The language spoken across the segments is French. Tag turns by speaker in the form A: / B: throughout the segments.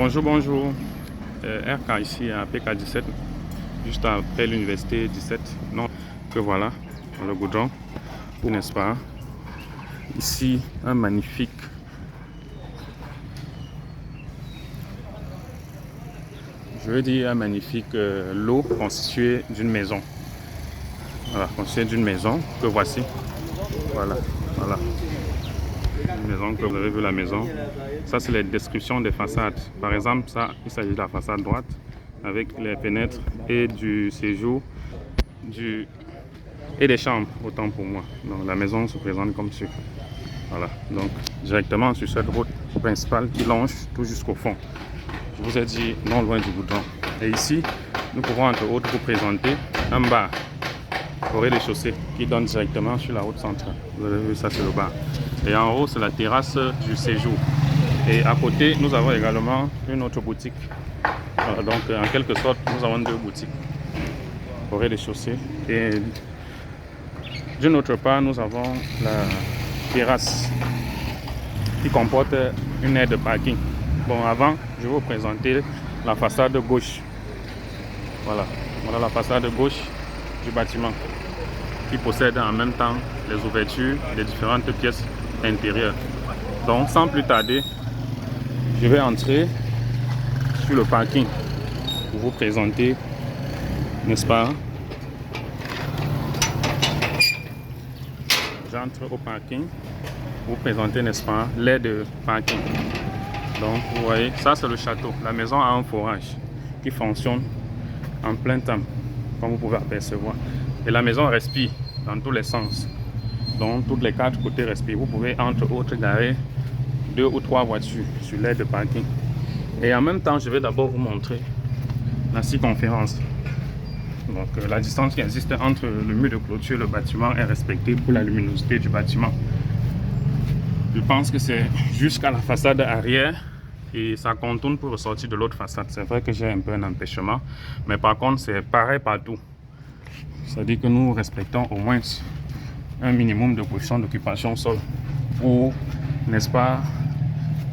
A: Bonjour, bonjour. RK ici à PK17, juste après l'université 17. Non, que voilà, dans le goudron, n'est-ce pas? Ici, un magnifique. Je veux dire un magnifique lot constitué d'une maison. Voilà, constitué d'une maison que voici. Voilà, voilà. Une maison que vous avez vu la maison. Ça, c'est les descriptions des façades. Par exemple, ça, il s'agit de la façade droite avec les fenêtres et du séjour et des chambres, autant pour moi. Donc, la maison se présente comme ceci. Voilà, donc directement sur cette route principale qui longe tout jusqu'au fond. Je vous ai dit non loin du goudron. Et ici, nous pouvons entre autres vous présenter un bar au rez-de-chaussée qui donne directement sur la route centrale. Vous avez vu, ça c'est le bar. Et en haut, c'est la terrasse du séjour. Et à côté, nous avons également une autre boutique. Donc, en quelque sorte, nous avons deux boutiques au rez-de-chaussée. Et d'une autre part, nous avons la terrasse qui comporte une aire de parking. Bon, avant, je vais vous présenter la façade gauche. Voilà, voilà la façade gauche du bâtiment qui possède en même temps les ouvertures des différentes pièces intérieures. Donc, sans plus tarder, je vais entrer sur le parking pour vous présenter, n'est-ce pas? J'entre au parking pour vous présenter, n'est-ce pas, l'aire de parking. Donc, vous voyez, ça c'est le château. La maison a un forage qui fonctionne en plein temps, comme vous pouvez apercevoir. Et la maison respire dans tous les sens. Donc, tous les quatre côtés respirent. Vous pouvez, entre autres, garer 2 ou 3 voitures sur l'aire de parking. Et en même temps, je vais d'abord vous montrer la circonférence. Donc, la distance qui existe entre le mur de clôture et le bâtiment est respectée pour la luminosité du bâtiment. Je pense que c'est jusqu'à la façade arrière et ça contourne pour ressortir de l'autre façade. C'est vrai que j'ai un peu un empêchement, mais par contre, c'est pareil partout. C'est-à-dire que nous respectons au moins un minimum de position d'occupation sol pour, n'est-ce pas,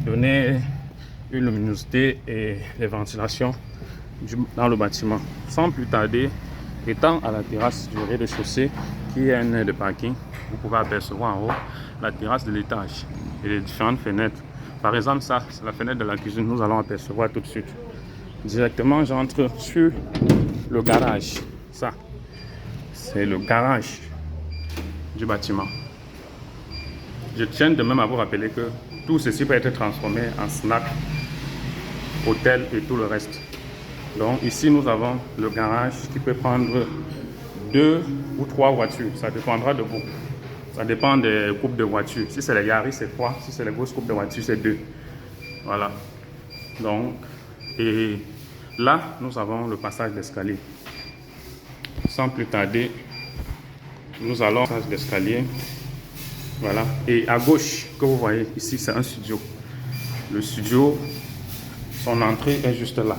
A: donner une luminosité et les ventilations dans le bâtiment. Sans plus tarder, étant à la terrasse du rez-de-chaussée qui est une aire de parking, vous pouvez apercevoir en haut la terrasse de l'étage et les différentes fenêtres. Par exemple, ça, c'est la fenêtre de la cuisine, nous allons apercevoir tout de suite. Directement, j'entre sur le garage. Ça, c'est le garage du bâtiment. Je tiens de même à vous rappeler que tout ceci peut être transformé en snack, hôtel et tout le reste. Donc ici, nous avons le garage qui peut prendre 2 ou 3 voitures. Ça dépendra de vous. Ça dépend des coupes de voitures. Si c'est les Yaris, c'est 3. Si c'est les grosses coupes de voitures, c'est 2. Voilà. Donc, et là, nous avons le passage d'escalier. Sans plus tarder, nous allons au passage d'escalier. Voilà. Et à gauche, que vous voyez ici, c'est un studio. Le studio, son entrée est juste là,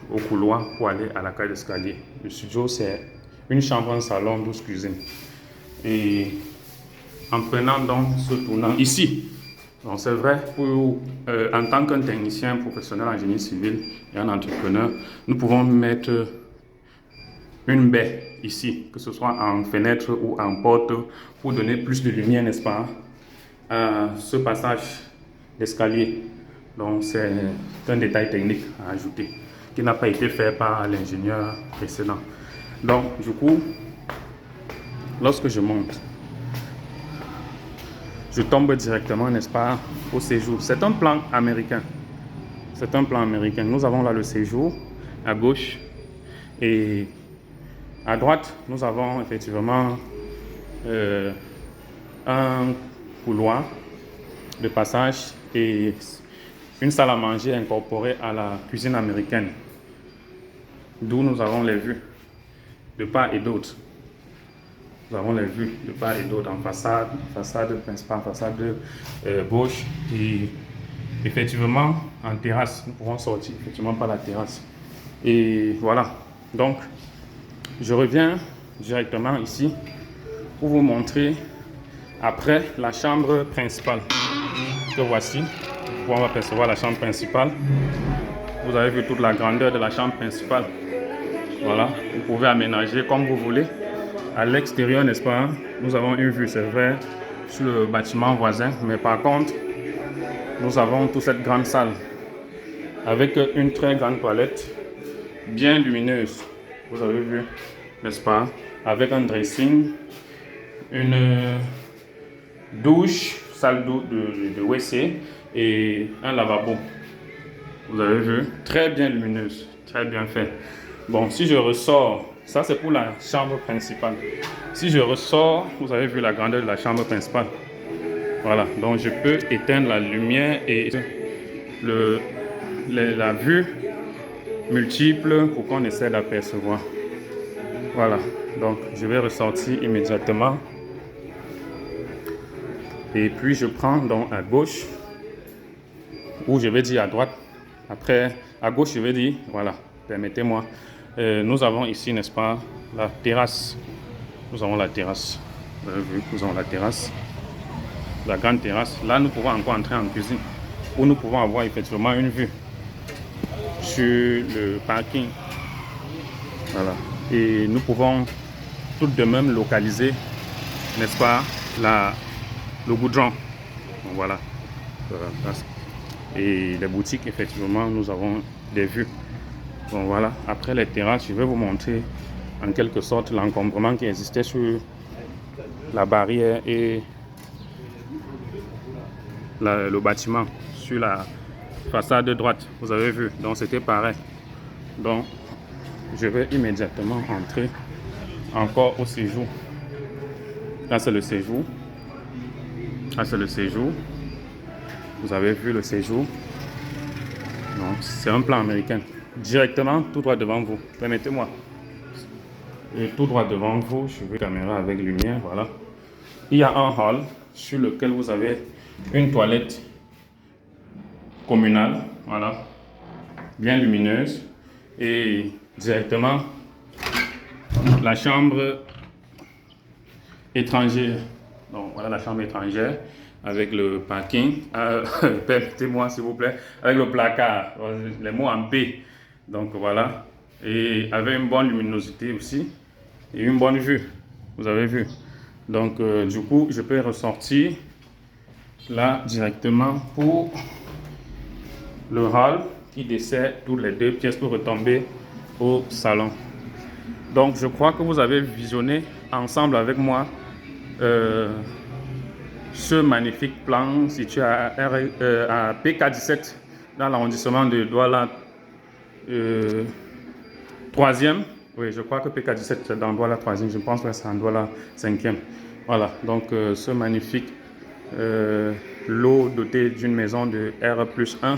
A: au couloir pour aller à la cage d'escalier. Le studio, c'est une chambre, un salon, 12 cuisines. Et en prenant donc ce tournant ici, donc c'est vrai, pour, en tant qu'un technicien professionnel en génie civil et un entrepreneur, nous pouvons mettre une baie ici, que ce soit en fenêtre ou en porte, pour donner plus de lumière, n'est-ce pas, à ce passage d'escalier. Donc c'est un détail technique à ajouter, qui n'a pas été fait par l'ingénieur précédent. Donc, du coup, lorsque je monte, je tombe directement, n'est-ce pas, au séjour. C'est un plan américain. C'est un plan américain. Nous avons là le séjour à gauche et à droite, nous avons effectivement un couloir de passage et une salle à manger incorporée à la cuisine américaine, d'où nous avons les vues de part et d'autre. Nous avons les vues de part et d'autre en façade, façade principale, façade gauche et effectivement en terrasse. Nous pouvons sortir effectivement par la terrasse. Et voilà. Donc, je reviens directement ici pour vous montrer après la chambre principale que voici. On va apercevoir la chambre principale. Vous avez vu toute la grandeur de la chambre principale. Voilà, vous pouvez aménager comme vous voulez. À l'extérieur, n'est-ce pas, nous avons une vue, c'est vrai, sur le bâtiment voisin. Mais par contre, nous avons toute cette grande salle avec une très grande toilette, bien lumineuse. Vous avez vu, n'est-ce pas, avec un dressing, une douche, salle de WC et un lavabo. Vous avez vu, très bien lumineuse, très bien fait. Bon, si je ressors, ça c'est pour la chambre principale. Si je ressors, vous avez vu la grandeur de la chambre principale. Voilà, donc je peux éteindre la lumière et la vue multiple pour qu'on essaie d'apercevoir. Voilà, donc je vais ressortir immédiatement. Et puis je prends donc à gauche, ou je vais dire à droite. Après, à gauche, je vais dire, voilà, permettez-moi. Nous avons ici, n'est-ce pas, la terrasse. Nous avons la terrasse. Vous avez vu, nous avons la terrasse. La grande terrasse. Là, nous pouvons encore entrer en cuisine, où nous pouvons avoir effectivement une vue sur le parking. Voilà. Et nous pouvons tout de même localiser, n'est-ce pas, le goudron. Donc, voilà. Et les boutiques, effectivement, nous avons des vues. Donc voilà, après les terrasses, je vais vous montrer en quelque sorte l'encombrement qui existait sur la barrière et le bâtiment sur la façade de droite. Vous avez vu, donc c'était pareil. Donc je vais immédiatement entrer encore au séjour. Là c'est le séjour. Là c'est le séjour. Vous avez vu le séjour. Donc c'est un plan américain. Directement tout droit devant vous. Permettez-moi. Et tout droit devant vous, je vais caméra avec lumière, voilà. Il y a un hall sur lequel vous avez une toilette communale, voilà, bien lumineuse. Et directement la chambre étrangère. Donc voilà la chambre étrangère avec le parking. Permettez-moi s'il vous plaît, avec le placard, les mots en P. Donc voilà, et avec une bonne luminosité aussi et une bonne vue, vous avez vu. Donc du coup, je peux ressortir là directement pour le hall qui dessert toutes les deux pièces pour retomber au salon. Donc je crois que vous avez visionné ensemble avec moi ce magnifique plan situé à PK17 dans l'arrondissement de Douala 3e. Oui, je crois que PK17 c'est dans Douala 3e, je pense que c'est en Douala 5e. Voilà, donc ce magnifique lot doté d'une maison de R+1,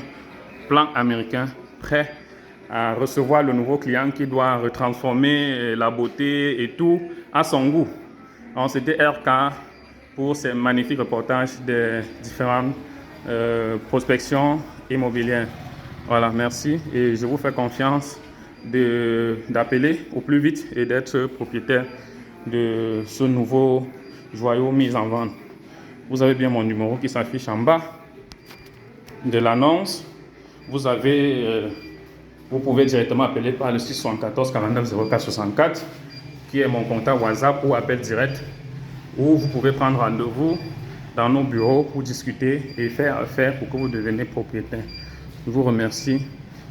A: plan américain, prêt à recevoir le nouveau client qui doit retransformer la beauté et tout à son goût. Donc c'était RK pour ces magnifiques reportages des différentes prospections immobilières. Voilà, merci et je vous fais confiance d'appeler au plus vite et d'être propriétaire de ce nouveau joyau mis en vente. Vous avez bien mon numéro qui s'affiche en bas de l'annonce. Vous pouvez directement appeler par le 674 49 04 64 qui est mon contact WhatsApp ou appel direct, ou vous pouvez prendre rendez-vous dans nos bureaux pour discuter et faire affaire pour que vous deveniez propriétaire. Je vous remercie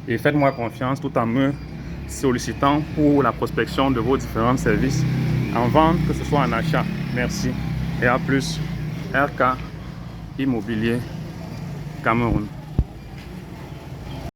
A: et faites-moi confiance tout en me sollicitant pour la prospection de vos différents services en vente, que ce soit en achat. Merci et à plus. RK Immobilier Cameroun.